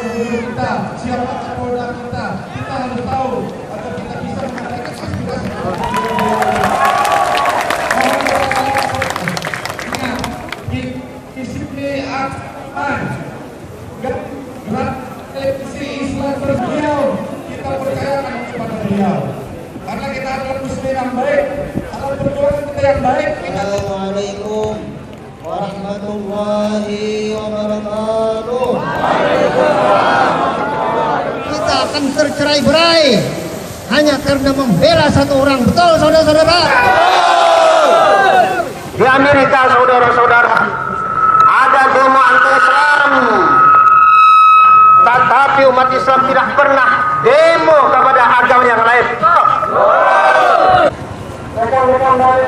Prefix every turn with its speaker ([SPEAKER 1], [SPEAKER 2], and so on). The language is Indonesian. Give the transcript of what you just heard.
[SPEAKER 1] gubernur kita, siapa kapolda kita harus tahu agar kita bisa mengatakan aspirasi. Ingat, disiplin aman. Gerak televisi Islam beliau, kita percayakan kepada beliau. Karena kita adalah muslim yang baik, adalah perjuangan kita yang baik.
[SPEAKER 2] Assalamualaikum warahmatullahi wabarakatuh. Kita akan tercerai-berai hanya karena membela satu orang. Betul, saudara-saudara?
[SPEAKER 3] Di Amerika, saudara-saudara, ada demo anti-Islam, tetapi umat Islam tidak pernah demo kepada agama yang lain. Rekan-rekan dari